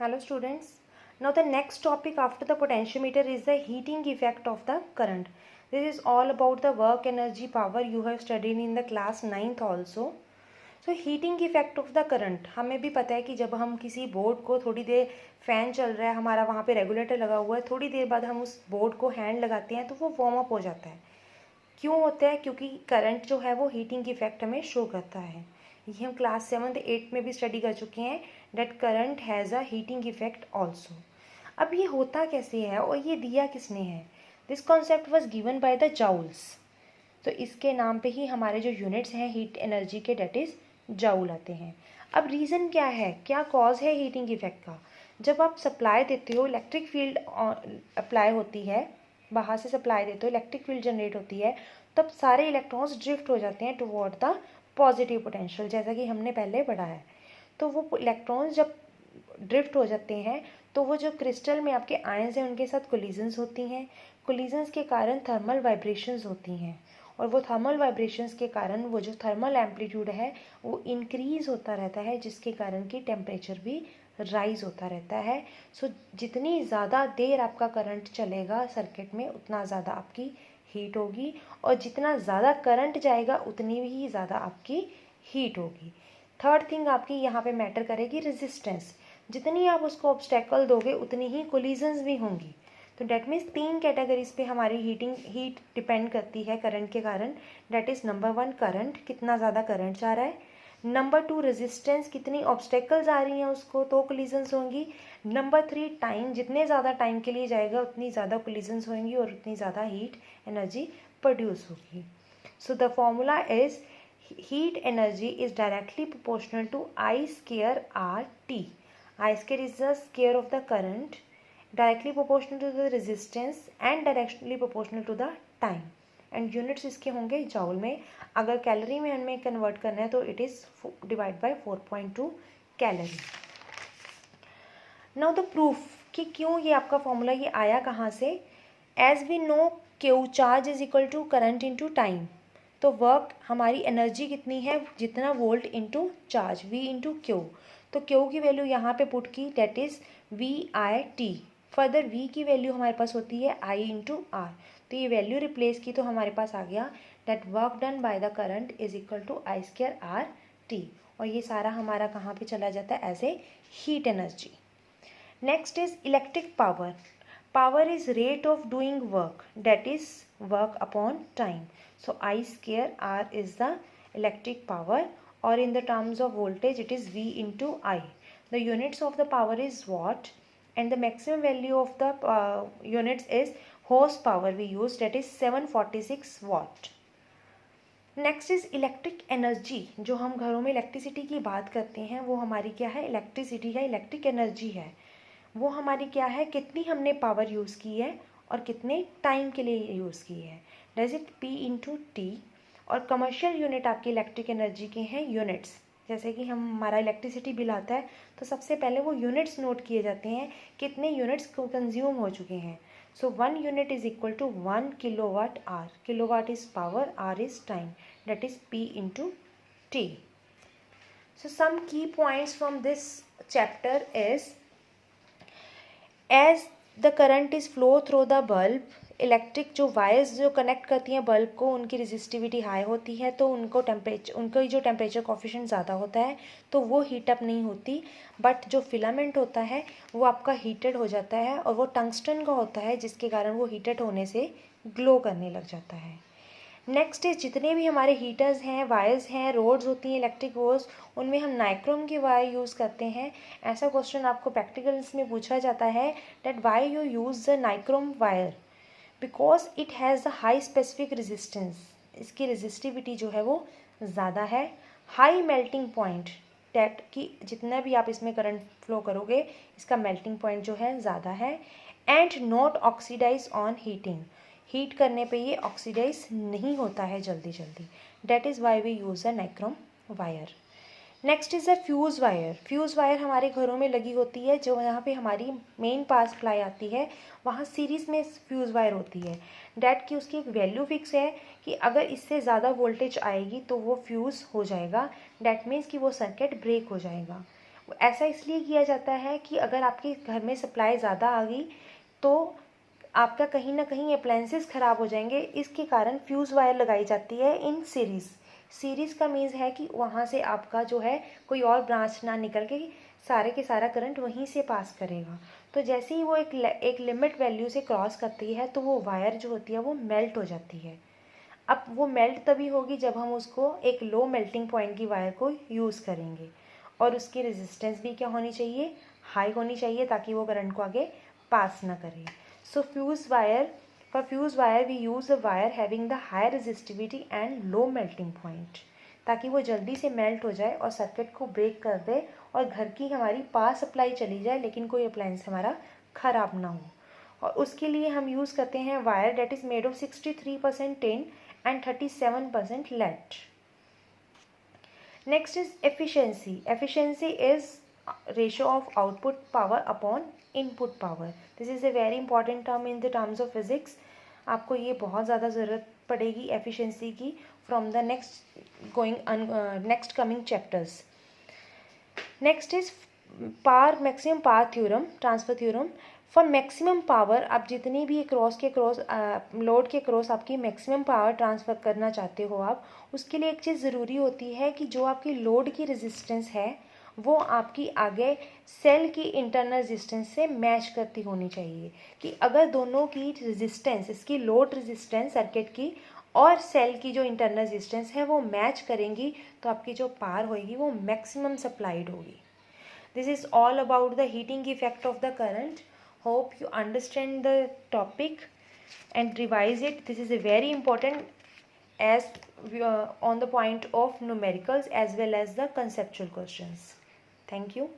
Hello students. Now the next topic after the potentiometer is the heating effect of the current. This is all about the work, energy, power you have studied in the class 9th also. So heating effect of the current, हमें भी पता है कि जब हम किसी board को थोड़ी देर फैन चल रहा है, हमारा वहाँ पे रेगुलेटर लगा हुआ है, थोड़ी देर बाद हम उस बोर्ड को हैंड लगाते हैं तो वो वार्म अप हो जाता है। क्यों होता है? क्योंकि करंट जो है वो हीटिंग इफेक्ट हमें शो करता है। ये हम क्लास 7th 8th में भी स्टडी कर चुके हैं that current has a heating effect also. अब ये होता कैसे है और ये दिया किसने है? This concept was given by the joules. तो इसके नाम पे ही हमारे जो यूनिट्स हैं हीट एनर्जी के डेट इज़ जाउल आते हैं। अब रीज़न क्या है, क्या कॉज है हीटिंग इफेक्ट का? जब आप सप्लाई देते हो, इलेक्ट्रिक फील्ड अप्लाई होती है, बाहर से सप्लाई देते हो, इलेक्ट्रिक फील्ड जनरेट होती है, तब सारे इलेक्ट्रॉन्स ड्रिफ्ट हो जाते हैं टुवर्ड द पॉजिटिव पोटेंशियल, जैसा कि हमने पहले पढ़ा है। तो वो इलेक्ट्रॉन्स जब ड्रिफ्ट हो जाते हैं तो वो जो क्रिस्टल में आपके आयंस हैं उनके साथ कोलिजन्स होती हैं। कोलिजन्स के कारण थर्मल वाइब्रेशंस होती हैं और वो थर्मल वाइब्रेशंस के कारण वो जो थर्मल एम्पलीट्यूड है वो इंक्रीज़ होता रहता है, जिसके कारण कि टेम्परेचर भी राइज होता रहता है। सो जितनी ज़्यादा देर आपका करंट चलेगा सर्किट में उतना ज़्यादा आपकी हीट होगी, और जितना ज़्यादा करंट जाएगा उतनी ही ज़्यादा आपकी हीट होगी। थर्ड थिंग आपकी यहाँ पे मैटर करेगी रेजिस्टेंस। जितनी आप उसको ऑब्स्टेकल दोगे उतनी ही कोलिजन्स भी होंगी। तो डेट मीन्स 3 कैटेगरीज पे हमारी हीट डिपेंड करती है करंट के कारण। डेट इज़ नंबर 1 करंट, कितना ज़्यादा करंट जा रहा है। नंबर 2 रेजिस्टेंस, कितनी ऑब्स्टेकल्स आ रही हैं उसको तो कोलिजन्स होंगी। नंबर 3 टाइम, जितने ज़्यादा टाइम के लिए जाएगा उतनी ज़्यादा कोलिजन्स होंगी और उतनी ज़्यादा हीट एनर्जी प्रोड्यूस होगी। So the formula is heat energy is directly proportional to I square RT. I square is the square of the current, directly proportional to the resistance and directly proportional to the time. And units इसके होंगे जॉउल में। अगर calorie में हमें convert करना है तो it is divide by 4.2 calorie. Now the proof कि क्यों ये आपका फॉर्मूला ये आया कहाँ से। As we know Q charge is equal to current into time. तो वर्क हमारी एनर्जी कितनी है, जितना volt into charge, V into Q. तो क्यू की वैल्यू यहाँ पे पुट की, that is VIT। Further V की वैल्यू हमारे पास होती है I इंटू R। तो ये वैल्यू रिप्लेस की तो हमारे पास आ गया that work done by the current is equal to I square RT। और ये सारा हमारा कहाँ पे चला जाता है, as a heat energy. Next is electric power. Power is rate of doing work, that is work upon time. So I square R is the electric power, or in the terms of voltage it is V into I. The units of the power is watt and the maximum value of the units is horsepower we use, that is 746 watt. Next is electric energy. जो हम घरों में electricity की बात करते हैं वो हमारी क्या है, इलेक्ट्रिसिटी है, इलेक्ट्रिक एनर्जी है। वो हमारी क्या है, कितनी हमने पावर यूज़ की है और कितने टाइम के लिए यूज़ की है, does it P into T. और कमर्शियल यूनिट आपकी इलेक्ट्रिक एनर्जी के हैं यूनिट्स। जैसे कि हमारा इलेक्ट्रिसिटी बिल आता है तो सबसे पहले वो यूनिट्स नोट किए जाते हैं, कितने यूनिट्स कंज्यूम हो चुके हैं। So 1 unit is equal to 1 kilowatt hour. Kilowatt is power, hour is time, that is P into T. So some key points from this chapter is, as the current is flow through the bulb, electric जो wires जो connect करती हैं bulb को, उनकी resistivity high होती है तो उनको जो टेम्परेचर कोफिशिएंट ज़्यादा होता है तो वो हीटअप नहीं होती। बट जो फिलामेंट होता है वो आपका हीटेड हो जाता है और वो टंगस्टन का होता है, जिसके कारण वो हीटेड होने से ग्लो करने लग जाता है। नेक्स्ट इज जितने भी हमारे हीटर्स हैं, वायर्स हैं, रोड्स होती हैं इलेक्ट्रिक रोड्स, उनमें हम नाइक्रोम की वायर यूज़ करते हैं। ऐसा क्वेश्चन आपको प्रैक्टिकल्स में पूछा जाता है that why you use the nichrome wire, because it has the high specific resistance. इसकी रेजिस्टिविटी जो है वो ज़्यादा है। हाई मेल्टिंग पॉइंट, डेट कि जितना भी आप इसमें करंट फ्लो करोगे इसका मेल्टिंग पॉइंट जो है ज़्यादा है। And not oxidise on heating, heat करने पे ये ऑक्सीडाइज नहीं होता है जल्दी जल्दी। That is why we use a nichrome wire. Next is a fuse wire. Fuse wire हमारे घरों में लगी होती है, जो यहाँ पे हमारी मेन पावर सप्लाई आती है वहाँ सीरीज़ में फ्यूज़ वायर होती है। डेट की उसकी एक वैल्यू फिक्स है कि अगर इससे ज़्यादा वोल्टेज आएगी तो वो फ्यूज़ हो जाएगा, डेट मीन्स कि वो सर्किट ब्रेक हो जाएगा। ऐसा इसलिए किया जाता है कि अगर आपके घर में सप्लाई ज़्यादा आ गई तो आपका कहीं ना कहीं अप्लायंसेस ख़राब हो जाएंगे। इसके कारण फ्यूज़ वायर लगाई जाती है इन सीरीज़। सीरीज़ का मीन्स है कि वहाँ से आपका जो है कोई और ब्रांच ना निकल के सारे के सारा करंट वहीं से पास करेगा। तो जैसे ही वो एक लिमिट वैल्यू से क्रॉस करती है तो वो वायर जो होती है वो मेल्ट हो जाती है। अब वो मेल्ट तभी होगी जब हम उसको एक लो मेल्टिंग पॉइंट की वायर को यूज़ करेंगे, और उसकी रेजिस्टेंस भी क्या होनी चाहिए, हाई होनी चाहिए, ताकि वो करंट को आगे पास ना करे। So fuse wire we use a wire having the high resistivity and low melting point, ताकि वो जल्दी से मेल्ट हो जाए और सर्किट को ब्रेक कर दे और घर की हमारी पावर सप्लाई चली जाए लेकिन कोई अप्लायंस हमारा ख़राब ना हो। और उसके लिए हम यूज़ करते हैं wire that is made of 63% tin and 37% lead. Next is efficiency. Efficiency is ratio of output power upon input power. This is a very important term in the terms of physics. आपको ये बहुत ज़्यादा ज़रूरत पड़ेगी efficiency की from the next coming chapters. Next is maximum power theorem, transfer theorem. For maximum power, आप जितनी भी लोड के क्रॉस आपकी मैक्सिमम पावर ट्रांसफ़र करना चाहते हो आप, उसके लिए एक चीज़ ज़रूरी होती है कि जो आपकी लोड की रेजिस्टेंस है वो आपकी आगे सेल की इंटरनल रेजिस्टेंस से मैच करती होनी चाहिए। कि अगर दोनों की रेजिस्टेंस, इसकी लोड रेजिस्टेंस सर्किट की और सेल की जो इंटरनल रेजिस्टेंस है वो मैच करेंगी तो आपकी जो पावर होगी वो मैक्सिमम सप्लाइड होगी। This is all about the heating effect of the current. Hope you understand the topic and revise it. This is a very important as on the point of numericals as well as the conceptual questions. Thank you.